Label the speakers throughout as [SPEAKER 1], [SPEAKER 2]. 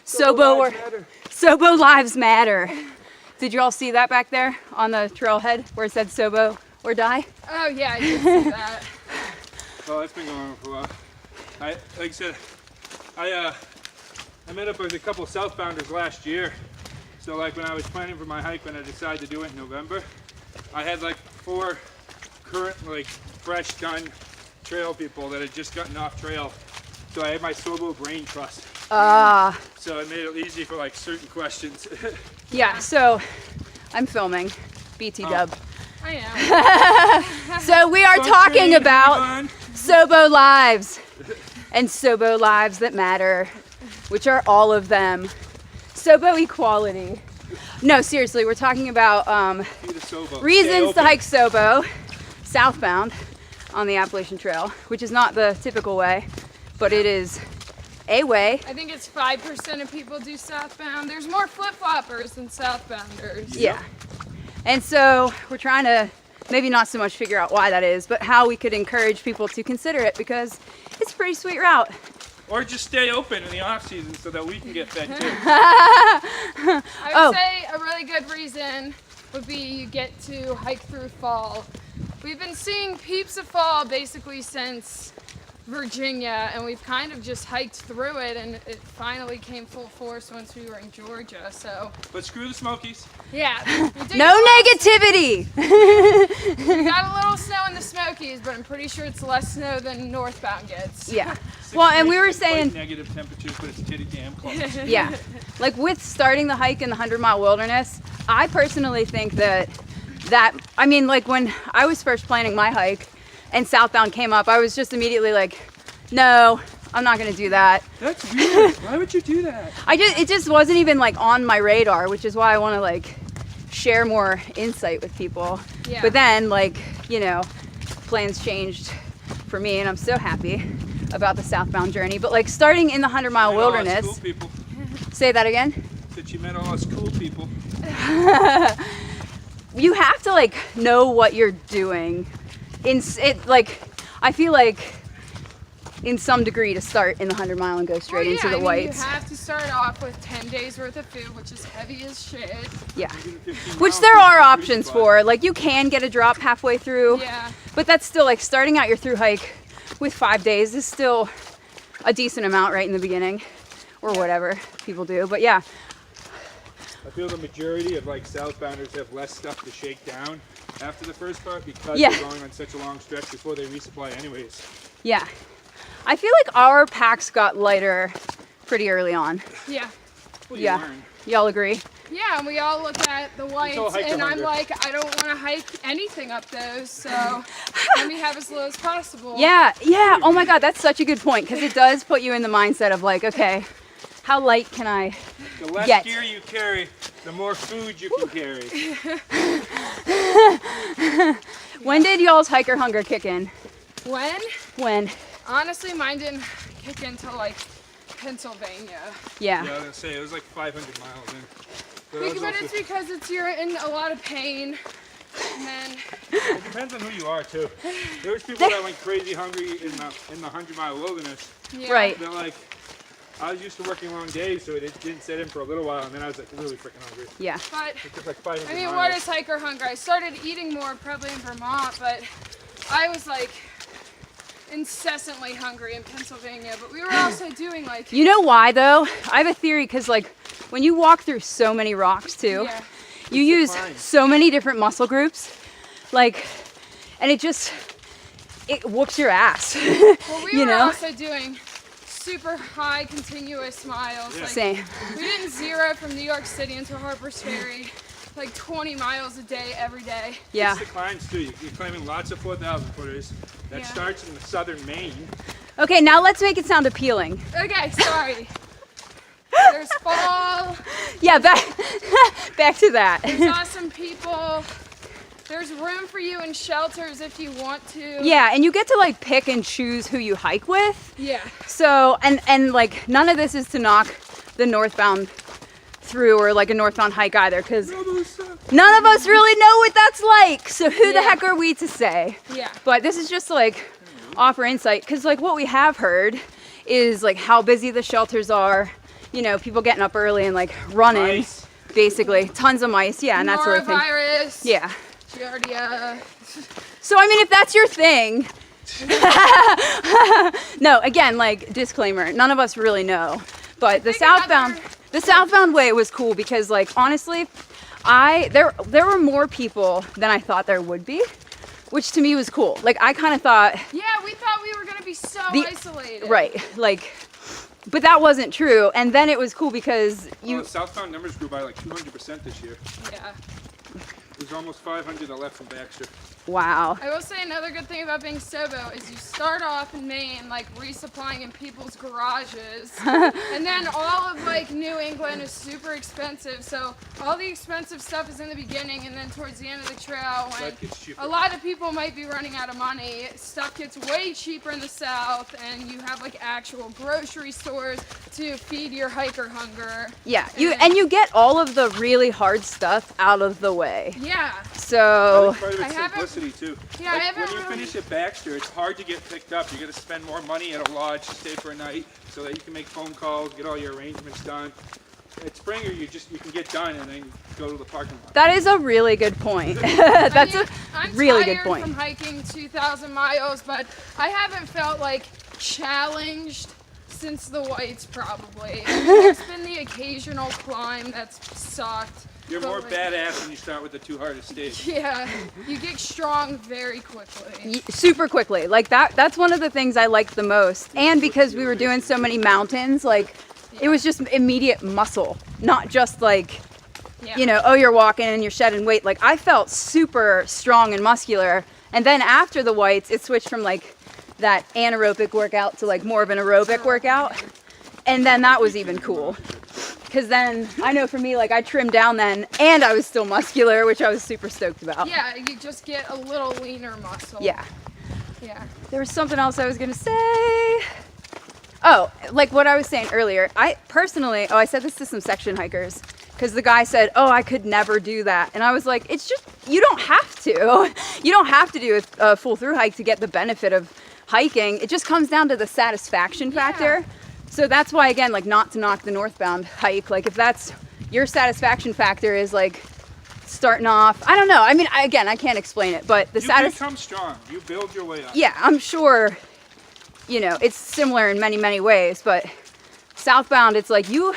[SPEAKER 1] SoBo lives matter. Did you all see that back there on the trailhead where it said SoBo or die?
[SPEAKER 2] Oh yeah, I did see that.
[SPEAKER 3] Well, that's been going on for a while. Like I said, I met up with a couple Southbounders last year. So like when I was planning for my hike, when I decided to do it in November, I had like 4 current, like fresh done trail people that had just gotten off trail. So I had my SoBo brain trust. So it made it easy for like certain questions.
[SPEAKER 1] Yeah, so I'm filming BT dub.
[SPEAKER 2] I am.
[SPEAKER 1] So we are talking about SoBo lives and SoBo lives that matter, which are all of them. SoBo equality. No, seriously, we're talking about reasons to hike SoBo, southbound on the Appalachian Trail, which is not the typical way, but it is a way.
[SPEAKER 2] I think it's 5% of people do southbound. There's more flip-floppers than southbounders.
[SPEAKER 1] Yeah. And so we're trying to maybe not so much figure out why that is, but how we could encourage people to consider it, because it's a pretty sweet route.
[SPEAKER 3] Or just stay open in the off season so that we can get fed too.
[SPEAKER 2] I would say a really good reason would be you get to hike through fall. We've been seeing peeps of fall basically since Virginia, and we've kind of just hiked through it, and it finally came full force once we were in Georgia. So,
[SPEAKER 3] but screw the Smokies.
[SPEAKER 2] Yeah.
[SPEAKER 1] No negativity.
[SPEAKER 2] We got a little snow in the Smokies, but I'm pretty sure it's less snow than northbound gets.
[SPEAKER 1] Yeah. Well, and we were saying
[SPEAKER 3] negative temperatures, but it's kitty damn close.
[SPEAKER 1] Yeah. Like with starting the hike in the 100-mile wilderness, I personally think that I mean, like when I was first planning my hike and Southbound came up, I was just immediately like, no, I'm not gonna do that.
[SPEAKER 3] That's weird. Why would you do that?
[SPEAKER 1] It just wasn't even like on my radar, which is why I want to like share more insight with people.
[SPEAKER 2] Yeah.
[SPEAKER 1] But then, like, you know, plans changed for me, and I'm so happy about the Southbound journey. But like starting in the 100-mile wilderness.
[SPEAKER 3] Cool people.
[SPEAKER 1] Say that again.
[SPEAKER 3] That you met all us cool people.
[SPEAKER 1] You have to like know what you're doing. I feel like in some degree to start in the 100-mile and go straight into the whites.
[SPEAKER 2] You have to start off with 10 days worth of food, which is heavy as shit.
[SPEAKER 1] Yeah. Which there are options for. Like you can get a drop halfway through.
[SPEAKER 2] Yeah.
[SPEAKER 1] But that's still like starting out your through hike with 5 days is still a decent amount right in the beginning, or whatever people do. But yeah.
[SPEAKER 3] I feel the majority of like Southbounders have less stuff to shake down after the first part because
[SPEAKER 1] Yeah.
[SPEAKER 3] they're going on such a long stretch before they resupply anyways.
[SPEAKER 1] Yeah. I feel like our packs got lighter pretty early on.
[SPEAKER 2] Yeah.
[SPEAKER 3] Well,
[SPEAKER 1] Yeah.
[SPEAKER 3] learn.
[SPEAKER 1] Y'all agree?
[SPEAKER 2] Yeah, and we all look at the whites, and I'm
[SPEAKER 3] 100.
[SPEAKER 2] like, I don't want to hike anything up those, so let me have as low as possible.
[SPEAKER 1] Yeah, yeah. Oh my God, that's such a good point, because it does put you in the mindset of like, okay, how light can I
[SPEAKER 3] The less
[SPEAKER 1] get?
[SPEAKER 3] gear you carry, the more food you can carry.
[SPEAKER 1] When did y'all's hiker hunger kick in?
[SPEAKER 2] When?
[SPEAKER 1] When?
[SPEAKER 2] Honestly, mine didn't kick into like Pennsylvania.
[SPEAKER 1] Yeah.
[SPEAKER 3] Yeah, I was gonna say it was like 500 miles in.
[SPEAKER 2] But it's because you're in a lot of pain, and then
[SPEAKER 3] It depends on who you are too. There was people that went crazy hungry in the 100-mile wilderness.
[SPEAKER 2] yeah.
[SPEAKER 1] Right.
[SPEAKER 3] They're like, I was used to working long days, so it didn't set in for a little while, and then I was like really freaking hungry.
[SPEAKER 1] Yeah.
[SPEAKER 2] But
[SPEAKER 3] It took like 500
[SPEAKER 2] I mean,
[SPEAKER 3] miles.
[SPEAKER 2] what is hiker hunger? I started eating more probably in Vermont, but I was like incessantly hungry in Pennsylvania. But we were also doing like
[SPEAKER 1] You know why though? I have a theory, because like when you walk through so many rocks too,
[SPEAKER 2] yeah.
[SPEAKER 1] you use so many different muscle groups, like, and it whoops your ass.
[SPEAKER 2] Well, we
[SPEAKER 1] You
[SPEAKER 2] were
[SPEAKER 1] know?
[SPEAKER 2] also doing super high continuous miles. Like,
[SPEAKER 1] Same.
[SPEAKER 2] we didn't zero from New York City into Harper's Ferry, like 20 miles a day every day.
[SPEAKER 1] Yeah.
[SPEAKER 3] It's the climbs too. You're climbing lots of 4,000 footers. That
[SPEAKER 2] Yeah.
[SPEAKER 3] starts in the southern Maine.
[SPEAKER 1] Okay, now let's make it sound appealing.
[SPEAKER 2] Okay, sorry. There's fall.
[SPEAKER 1] Yeah, back to that.
[SPEAKER 2] There's awesome people. There's room for you in shelters if you want to.
[SPEAKER 1] Yeah, and you get to like pick and choose who you hike with.
[SPEAKER 2] Yeah.
[SPEAKER 1] So, and like none of this is to knock the northbound through or like a northbound hike either, because none of us really know what that's like. So who the
[SPEAKER 2] Yeah.
[SPEAKER 1] heck are we to say?
[SPEAKER 2] Yeah.
[SPEAKER 1] But this is just to like offer insight, because like what we have heard is like how busy the shelters are, you know, people getting up early and like running,
[SPEAKER 3] Mice.
[SPEAKER 1] basically. Tons of mice, yeah, and that sort of thing.
[SPEAKER 2] Norovirus.
[SPEAKER 1] Yeah.
[SPEAKER 2] Giardia.
[SPEAKER 1] So, I mean, if that's your thing, no, again, like, disclaimer, none of us really know. But the Southbound way was cool because, like, honestly, there were more people than I thought there would be, which to me was cool. Like, I kind of thought...
[SPEAKER 2] Yeah, we thought we were going to be so isolated.
[SPEAKER 1] Right, like... But that wasn't true, and then it was cool because
[SPEAKER 3] Southbound numbers grew by like 200% this year.
[SPEAKER 2] Yeah.
[SPEAKER 3] There's almost 500 that left from Baxter.
[SPEAKER 1] Wow.
[SPEAKER 2] I will say another good thing about being SoBo is you start off in Maine, like resupplying in people's garages, and then all of like New England is super expensive. So all the expensive stuff is in the beginning, and then towards the end of the trail, when
[SPEAKER 3] That gets cheaper.
[SPEAKER 2] a lot of people might be running out of money, stuff gets way cheaper in the South, and you have like actual grocery stores to feed your hiker hunger.
[SPEAKER 1] Yeah, you get all of the really hard stuff out of the way.
[SPEAKER 2] Yeah.
[SPEAKER 1] So
[SPEAKER 3] Part of
[SPEAKER 2] I
[SPEAKER 3] it's
[SPEAKER 2] haven't-
[SPEAKER 3] simplicity too.
[SPEAKER 2] Yeah, I
[SPEAKER 3] Like,
[SPEAKER 2] haven't
[SPEAKER 3] when you
[SPEAKER 2] really-
[SPEAKER 3] finish at Baxter, it's hard to get picked up. You're gonna spend more money at a lodge to stay for a night so that you can make phone calls, get all your arrangements done. At Springer, you can get done and then go to the parking lot.
[SPEAKER 1] that is a really good point. That's
[SPEAKER 2] I'm
[SPEAKER 1] a really
[SPEAKER 2] tired
[SPEAKER 1] good point.
[SPEAKER 2] from hiking 2,000 miles, but I haven't felt like challenged since the Whites probably. There's been the occasional climb that's sucked.
[SPEAKER 3] You're
[SPEAKER 2] but,
[SPEAKER 3] more
[SPEAKER 2] like,
[SPEAKER 3] badass when you start with the two hardest stages.
[SPEAKER 2] Yeah, you get strong very quickly.
[SPEAKER 1] Super quickly. Like that's one of the things I liked the most. And because we were doing so many mountains, like it was just immediate muscle, not just like,
[SPEAKER 2] Yeah.
[SPEAKER 1] you know, oh, you're walking and you're shedding weight. Like I felt super strong and muscular. And then after the Whites, it switched from like that anaerobic workout to like more of an aerobic workout. And then that was even cool. Because then, I know for me, like I trimmed down then and I was still muscular, which I was super stoked about.
[SPEAKER 2] Yeah, you just get a little leaner muscle.
[SPEAKER 1] Yeah.
[SPEAKER 2] Yeah.
[SPEAKER 1] There was something else I was gonna say. Oh, like what I was saying earlier. I personally, I said this to some section hikers because the guy said, oh, I could never do that. And I was like, it's just, you don't have to. You don't have to do a full through hike to get the benefit of hiking. It just comes down to the satisfaction factor. So that's why, again, like not to knock the northbound hike. Like if that's your satisfaction factor is like starting off, I don't know. I mean, I can't explain it, but the
[SPEAKER 3] You become strong. You build your way up.
[SPEAKER 1] yeah, I'm sure, you know, it's similar in many, many ways, but Southbound, it's like you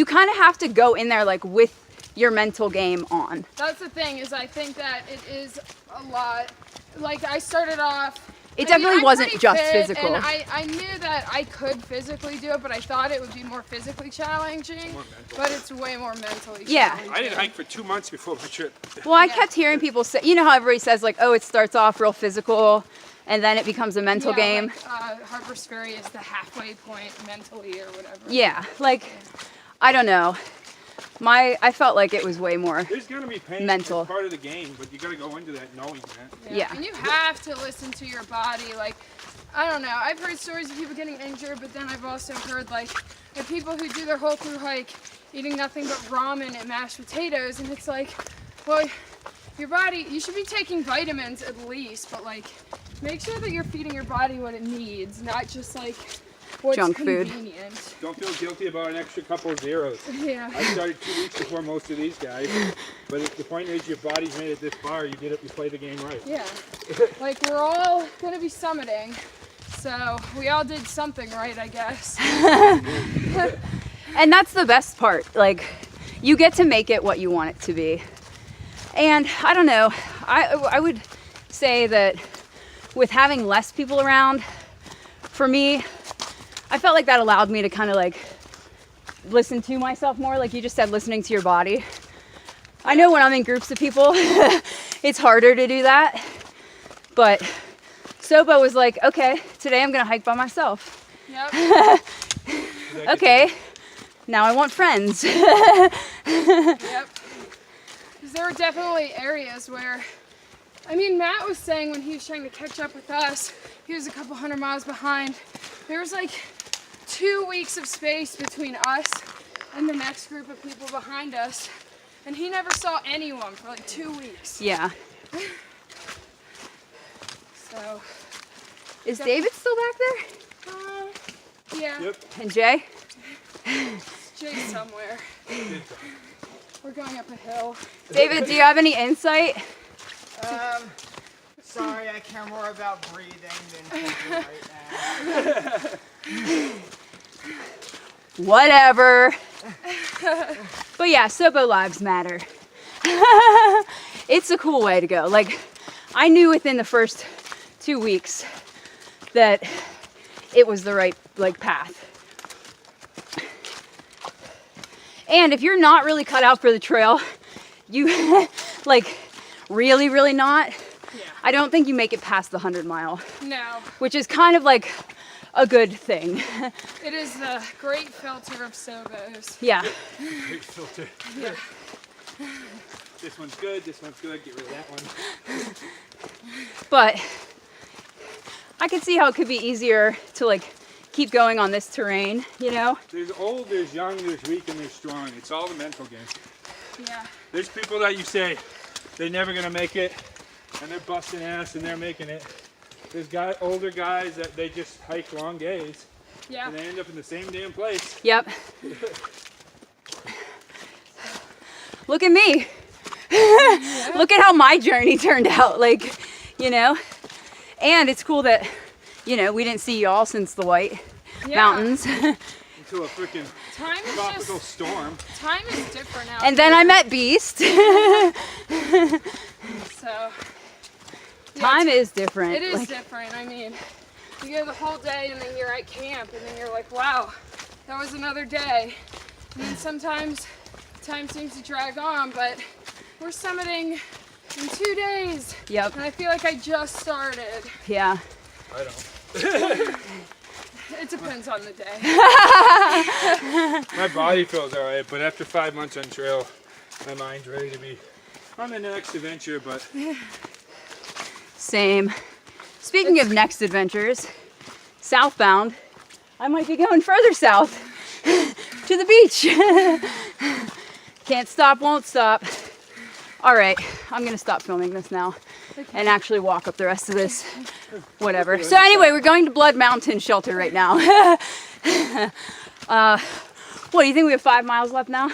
[SPEAKER 1] kind of have to go in there like with your mental game on.
[SPEAKER 2] That's the thing is I think that it is a lot. Like I started off.
[SPEAKER 1] It definitely
[SPEAKER 2] I'm
[SPEAKER 1] wasn't
[SPEAKER 2] pretty
[SPEAKER 1] just
[SPEAKER 2] fit,
[SPEAKER 1] physical.
[SPEAKER 2] And I knew that I could physically do it, but I thought it would be more physically challenging.
[SPEAKER 3] More mental.
[SPEAKER 2] But it's way more mentally
[SPEAKER 1] Yeah.
[SPEAKER 2] challenging.
[SPEAKER 3] I didn't hike for 2 months before my trip.
[SPEAKER 1] Well, I kept hearing people say, you know how everybody says like, oh, it starts off real physical and then it becomes a mental game.
[SPEAKER 2] Like, Harper's Ferry is the halfway point mentally or whatever.
[SPEAKER 1] Yeah, like, I don't know. I felt like it was way more.
[SPEAKER 3] There's gonna be pain.
[SPEAKER 1] Mental.
[SPEAKER 3] It's part of the game, but you gotta go into that knowing that.
[SPEAKER 1] Yeah.
[SPEAKER 2] And you have to listen to your body. Like, I don't know. I've heard stories of people getting injured, but then I've also heard like the people who do their whole through hike eating nothing but ramen and mashed potatoes, and it's like, well, your body, you should be taking vitamins at least, but like, make sure that you're feeding your body what it needs, not just like what's
[SPEAKER 1] Junk food.
[SPEAKER 2] convenient.
[SPEAKER 3] Don't feel guilty about an extra couple of zeros.
[SPEAKER 2] Yeah.
[SPEAKER 3] I started 2 weeks before most of these guys, but the point is your body's made it this far. You get up, you play the game right.
[SPEAKER 2] Yeah. Like we're all gonna be summiting, so we all did something right, I guess.
[SPEAKER 1] And that's the best part. Like, you get to make it what you want it to be. And I don't know, I would say that with having less people around, for me, I felt like that allowed me to kind of like listen to myself more, like you just said, listening to your body. I know when I'm in groups of people, it's harder to do that. But SoBo was like, okay, today I'm gonna hike by myself.
[SPEAKER 2] Yep.
[SPEAKER 1] Okay, now I want friends.
[SPEAKER 2] Yep. Because there were definitely areas where, I mean, Matt was saying when he was trying to catch up with us, he was a couple 100 miles behind. There was like 2 weeks of space between us and the next group of people behind us, and he never saw anyone for like 2 weeks.
[SPEAKER 1] Yeah.
[SPEAKER 2] So,
[SPEAKER 1] Is David still back there?
[SPEAKER 2] yeah.
[SPEAKER 3] Yep.
[SPEAKER 1] And Jay?
[SPEAKER 2] Jay's somewhere. We're going up a hill.
[SPEAKER 1] David, do you have any insight?
[SPEAKER 4] Sorry, I care more about breathing than thinking right now.
[SPEAKER 1] Whatever. But yeah, SoBo lives matter. It's a cool way to go. Like, I knew within the first 2 weeks that it was the right path. And if you're not really cut out for the trail, you really not.
[SPEAKER 2] Yeah.
[SPEAKER 1] I don't think you make it past the 100-mile,
[SPEAKER 2] No.
[SPEAKER 1] which is kind of like a good thing.
[SPEAKER 2] It is the great filter of SoBos.
[SPEAKER 1] Yeah.
[SPEAKER 3] Great filter.
[SPEAKER 2] Yeah.
[SPEAKER 3] This one's good, get rid of that one.
[SPEAKER 1] But I can see how it could be easier to keep going on this terrain, you know?
[SPEAKER 3] There's old, there's young, there's weak, and there's strong. It's all the mental game.
[SPEAKER 2] Yeah.
[SPEAKER 3] There's people that you say they're never gonna make it, and they're busting ass and they're making it. There's older guys that they just hike long days,
[SPEAKER 2] Yeah.
[SPEAKER 3] and they end up in the same damn place.
[SPEAKER 1] Yep. Look at me. Look at how my journey turned out, you know? And it's cool that, we didn't see y'all since the White Mountains.
[SPEAKER 3] Until a freaking
[SPEAKER 2] Time is
[SPEAKER 3] tropical
[SPEAKER 2] just,
[SPEAKER 3] storm.
[SPEAKER 2] time is different out
[SPEAKER 1] And then
[SPEAKER 2] here.
[SPEAKER 1] I met Beast.
[SPEAKER 2] So.
[SPEAKER 1] Time is different.
[SPEAKER 2] It is different. I mean, you go the whole day and then you're at camp and then you're like, wow, that was another day. And then sometimes time seems to drag on, but we're summiting in 2 days.
[SPEAKER 1] Yep.
[SPEAKER 2] And I feel like I just started.
[SPEAKER 1] Yeah.
[SPEAKER 3] I don't.
[SPEAKER 2] It depends on the day.
[SPEAKER 3] My body feels alright, but after 5 months on trail, my mind's ready to be on the next adventure, but
[SPEAKER 1] Same. Speaking of next adventures, Southbound, I might be going further south to the beach. Can't stop, won't stop. All right, I'm gonna stop filming this now and actually walk up the rest of this, whatever. So anyway, we're going to Blood Mountain Shelter right now. What, do you think we have 5 miles left now?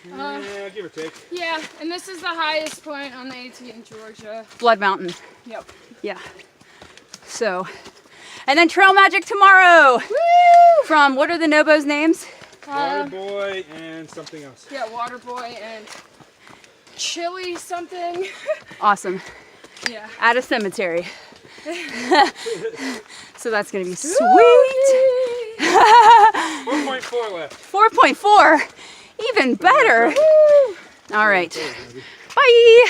[SPEAKER 3] yeah, give or take.
[SPEAKER 2] Yeah, and this is the highest point on the AT in Georgia.
[SPEAKER 1] Blood Mountain,
[SPEAKER 2] Yep.
[SPEAKER 1] yeah. So, and then Trail Magic tomorrow.
[SPEAKER 2] Woo!
[SPEAKER 1] From, what are the Nobos' names?
[SPEAKER 3] Water boy and something else.
[SPEAKER 2] Yeah, Water Boy and Chili something.
[SPEAKER 1] Awesome.
[SPEAKER 2] Yeah.
[SPEAKER 1] At a cemetery. So that's gonna be sweet.
[SPEAKER 3] 4.4 left.
[SPEAKER 1] 4.4, even better. All right. Bye.